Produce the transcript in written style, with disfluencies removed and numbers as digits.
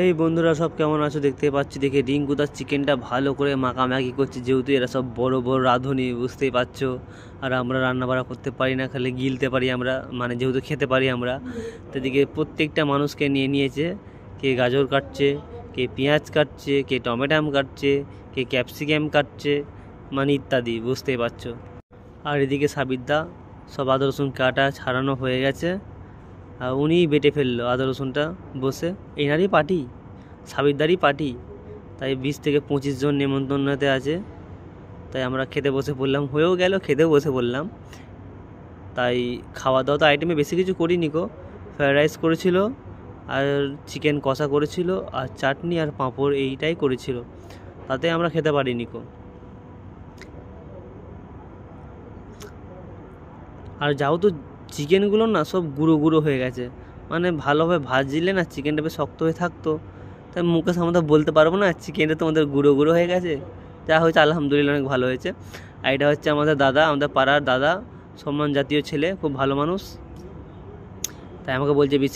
এই বন্ধুরা সব কেমন আছো? দেখতে পাচ্ছি, দেখে রিঙ্কু তার চিকেনটা ভালো করে মাখামাখি করছে, যেহেতু এরা সব বড় বড় রাঁধুনি, বুঝতেই পারছো। আর আমরা রান্না বাড়া করতে পারি না, খালি গিলতে পারি আমরা, মানে যেহেতু খেতে পারি আমরা। তো এদিকে প্রত্যেকটা মানুষকে নিয়ে নিয়েছে, কে গাজর কাটছে, কে পেঁয়াজ কাটছে, কে টমেটাম কাটছে, কে ক্যাপসিকাম কাটছে, মানে ইত্যাদি, বুঝতেই পারছো। আর এদিকে সাবিরদা সব আদা রসুন কাটা ছাড়ানো হয়ে গেছে, আর উনিই বেটে ফেললো আদা রসুনটা বসে। এনারই পার্টি, সাবিরদারই পার্টি, তাই 20 থেকে 25 জন নেমন্তন্নতে আছে। তাই আমরা খেতে বসে পড়লাম, হয়েও গেল, খেতেও বসে পড়লাম। তাই খাওয়া দাওয়া তো আইটেমে বেশি কিছু করিনি গো। ফ্রায়েড রাইস করেছিল, আর চিকেন কষা করেছিল, আর চাটনি আর পাঁপড়, এইটাই করেছিল। তাতে আমরা খেতে পারিনি গো। আর যাও তো, চিকেনগুলো না সব গুঁড়ো গুঁড়ো হয়ে গেছে, মানে ভালোভাবে ভাজলে না চিকেনটা বেশ শক্ত হয়ে থাকতো। তাই মুখে সামনে বলতে পারবো না চিকেনটা তোমাদের গুঁড়ো গুঁড়ো হয়ে গেছে। যা হয়েছে আলহামদুলিল্লাহ অনেক ভালো হয়েছে। আর এটা হচ্ছে আমাদের দাদা, আমাদের পাড়ার দাদা, সম্মান জাতীয় ছেলে, খুব ভালো মানুষ। তাই আমাকে বলছে বেশি